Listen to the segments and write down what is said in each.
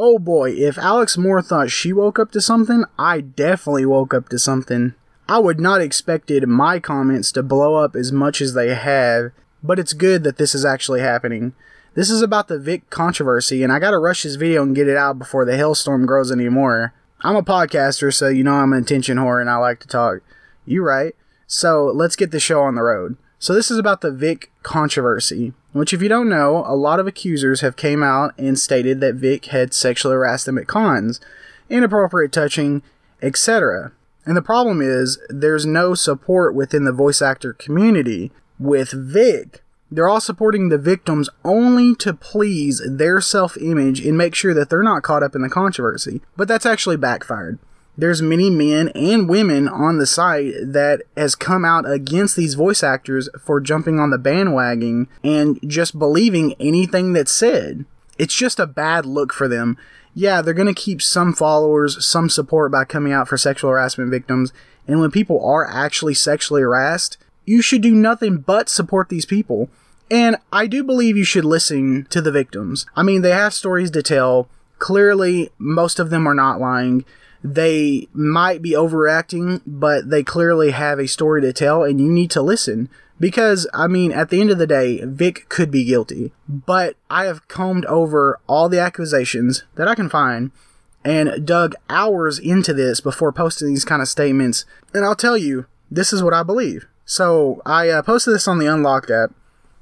Oh boy, if Alex Moore thought she woke up to something, I definitely woke up to something. I would not expected my comments to blow up as much as they have, but it's good that this is actually happening. This is about the Vic controversy, and I gotta rush this video and get it out before the hailstorm grows anymore. I'm a podcaster, so you know I'm an attention whore and I like to talk. You right. So let's get the show on the road. So this is about the Vic controversy, which if you don't know, a lot of accusers have came out and stated that Vic had sexually harassed them at cons, inappropriate touching, etc. And the problem is, there's no support within the voice actor community with Vic. They're all supporting the victims only to please their self-image and make sure that they're not caught up in the controversy. But that's actually backfired. There's many men and women on the site that has come out against these voice actors for jumping on the bandwagon and just believing anything that's said. It's just a bad look for them. Yeah, they're going to keep some followers, some support by coming out for sexual harassment victims, and when people are actually sexually harassed, you should do nothing but support these people. And I do believe you should listen to the victims. I mean, they have stories to tell. Clearly, most of them are not lying. They might be overreacting, but they clearly have a story to tell, and you need to listen. Because, I mean, at the end of the day, Vic could be guilty. But I have combed over all the accusations that I can find and dug hours into this before posting these kind of statements. And I'll tell you, this is what I believe. So, I posted this on the Unlocked app,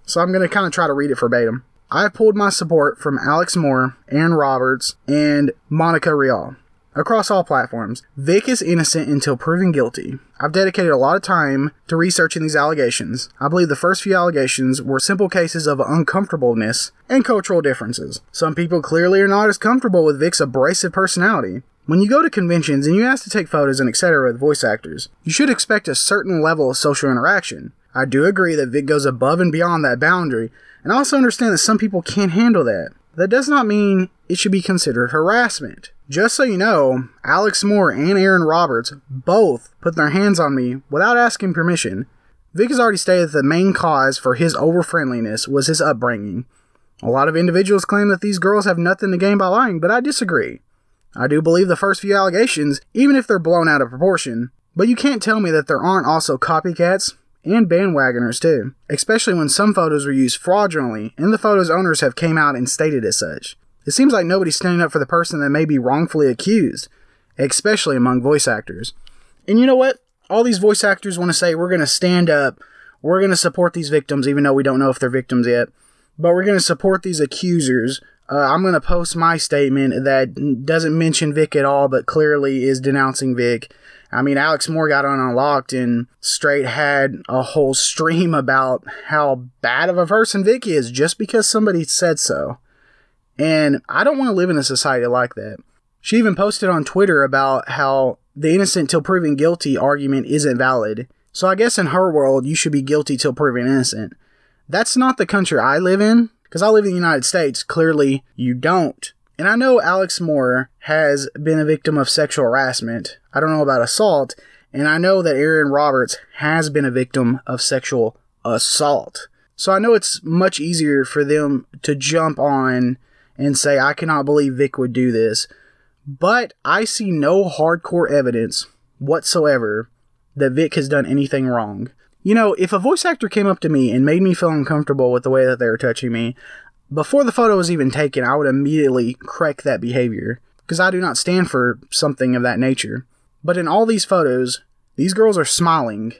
so I'm going to kind of try to read it verbatim. I have pulled my support from Alex Moore, Aaron Roberts, and Monica Rial. Across all platforms, Vic is innocent until proven guilty. I've dedicated a lot of time to researching these allegations. I believe the first few allegations were simple cases of uncomfortableness and cultural differences. Some people clearly are not as comfortable with Vic's abrasive personality. When you go to conventions and you ask to take photos and etc. with voice actors, you should expect a certain level of social interaction. I do agree that Vic goes above and beyond that boundary, and I also understand that some people can't handle that. That does not mean it should be considered harassment. Just so you know, Alex Moore and Aaron Roberts both put their hands on me without asking permission. Vic has already stated that the main cause for his over-friendliness was his upbringing. A lot of individuals claim that these girls have nothing to gain by lying, but I disagree. I do believe the first few allegations, even if they're blown out of proportion, but you can't tell me that there aren't also copycats and bandwagoners too, especially when some photos were used fraudulently and the photos' owners have came out and stated as such. It seems like nobody's standing up for the person that may be wrongfully accused, especially among voice actors. And you know what? All these voice actors want to say, we're going to stand up, we're going to support these victims, even though we don't know if they're victims yet, but we're going to support these accusers. I'm going to post my statement that doesn't mention Vic at all, but clearly is denouncing Vic. I mean, Alex Moore got on Unlocked and straight had a whole stream about how bad of a person Vic is just because somebody said so. And I don't want to live in a society like that. She even posted on Twitter about how the innocent till proven guilty argument isn't valid. So I guess in her world, you should be guilty till proven innocent. That's not the country I live in, because I live in the United States. Clearly, you don't. And I know Alex Moore has been a victim of sexual harassment. I don't know about assault. And I know that Aaron Roberts has been a victim of sexual assault. So I know it's much easier for them to jump on and say, I cannot believe Vic would do this. But I see no hardcore evidence whatsoever that Vic has done anything wrong. You know, if a voice actor came up to me and made me feel uncomfortable with the way that they were touching me, before the photo was even taken, I would immediately correct that behavior, because I do not stand for something of that nature. But in all these photos, these girls are smiling,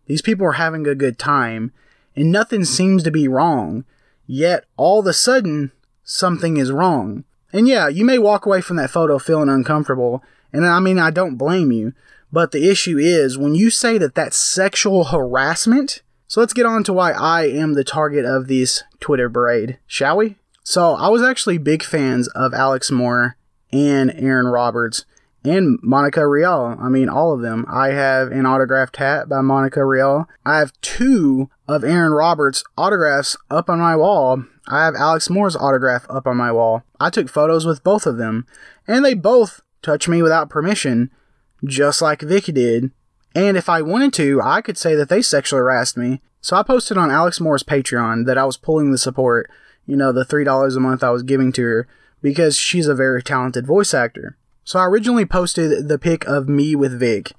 these people are having a good time, and nothing seems to be wrong, yet all of a sudden, something is wrong. And yeah, you may walk away from that photo feeling uncomfortable, and I mean, I don't blame you, but the issue is, when you say that that's sexual harassment, so let's get on to why I am the target of this Twitter parade, shall we? So, I was actually big fans of Alex Moore and Aaron Roberts and Monica Rial. I mean, all of them. I have an autographed hat by Monica Rial. I have 2 of Aaron Roberts' autographs up on my wall. I have Alex Moore's autograph up on my wall. I took photos with both of them, and they both touched me without permission, just like Vic did. And if I wanted to, I could say that they sexually harassed me. So I posted on Alex Moore's Patreon that I was pulling the support, you know, the $3 a month I was giving to her, because she's a very talented voice actor. So I originally posted the pic of me with Vic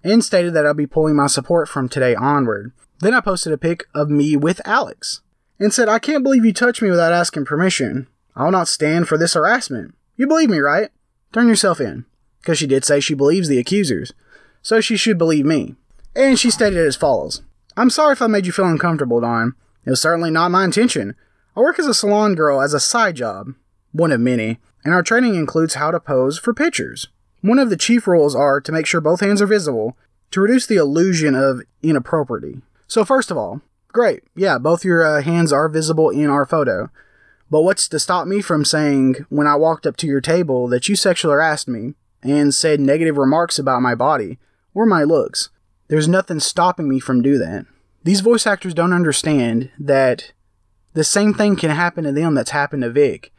and stated that I'll be pulling my support from today onward. Then I posted a pic of me with Alex and said, "I can't believe you touched me without asking permission. I will not stand for this harassment. You believe me, right? Turn yourself in." Because she did say she believes the accusers, so she should believe me. And she stated as follows: "I'm sorry if I made you feel uncomfortable, Dawn. It was certainly not my intention. I work as a salon girl as a side job, one of many, and our training includes how to pose for pictures. One of the chief rules are to make sure both hands are visible to reduce the illusion of inappropriety." So first of all, great, yeah, both your hands are visible in our photo. But what's to stop me from saying when I walked up to your table that you sexually harassed me and said negative remarks about my body or my looks? There's nothing stopping me from doing that. These voice actors don't understand that the same thing can happen to them that's happened to Vic.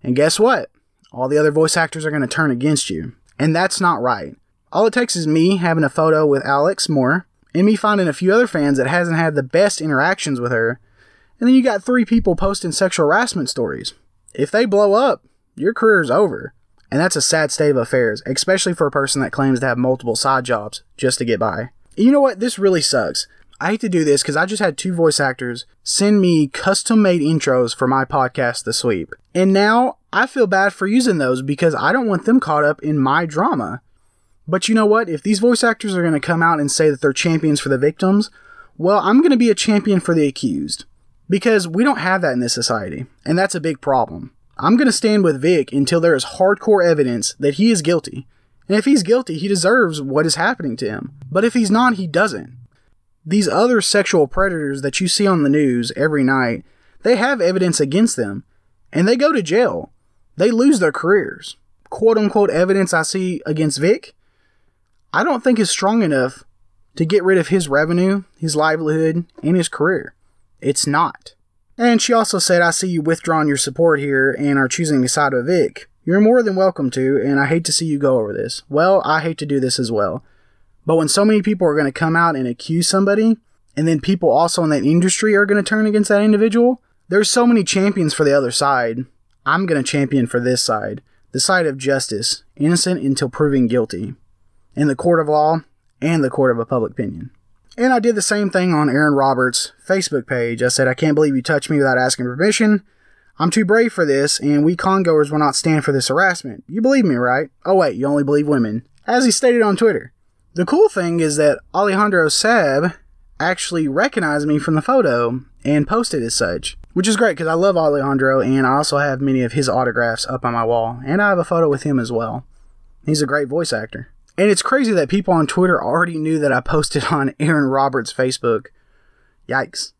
And guess what? All the other voice actors are going to turn against you. And that's not right. All it takes is me having a photo with Alex Moore and me finding a few other fans that hasn't had the best interactions with her. And then you got 3 people posting sexual harassment stories. If they blow up, your career's over. And that's a sad state of affairs, especially for a person that claims to have multiple side jobs just to get by. And you know what? This really sucks. I hate to do this because I just had 2 voice actors send me custom-made intros for my podcast, The Sweep. And now I feel bad for using those because I don't want them caught up in my drama. But you know what? If these voice actors are going to come out and say that they're champions for the victims, well, I'm going to be a champion for the accused. Because we don't have that in this society. And that's a big problem. I'm going to stand with Vic until there is hardcore evidence that he is guilty. And if he's guilty, he deserves what is happening to him. But if he's not, he doesn't. These other sexual predators that you see on the news every night, they have evidence against them. And they go to jail. They lose their careers. Quote-unquote evidence I see against Vic, I don't think is strong enough to get rid of his revenue, his livelihood, and his career. It's not. And she also said, "I see you withdrawing your support here and are choosing to side with Vic. You're more than welcome to, and I hate to see you go over this." Well, I hate to do this as well. But when so many people are going to come out and accuse somebody, and then people also in that industry are going to turn against that individual, there's so many champions for the other side. I'm going to champion for this side, the side of justice, innocent until proven guilty, in the court of law and the court of a public opinion. And I did the same thing on Aaron Roberts' Facebook page. I said, "I can't believe you touched me without asking permission. I'm too brave for this, and we congoers will not stand for this harassment. You believe me, right? Oh wait, you only believe women," as he stated on Twitter. The cool thing is that Alejandro Sab actually recognized me from the photo and posted as such, which is great because I love Alejandro, and I also have many of his autographs up on my wall, and I have a photo with him as well. He's a great voice actor. And it's crazy that people on Twitter already knew that I posted on Aaron Roberts' Facebook. Yikes.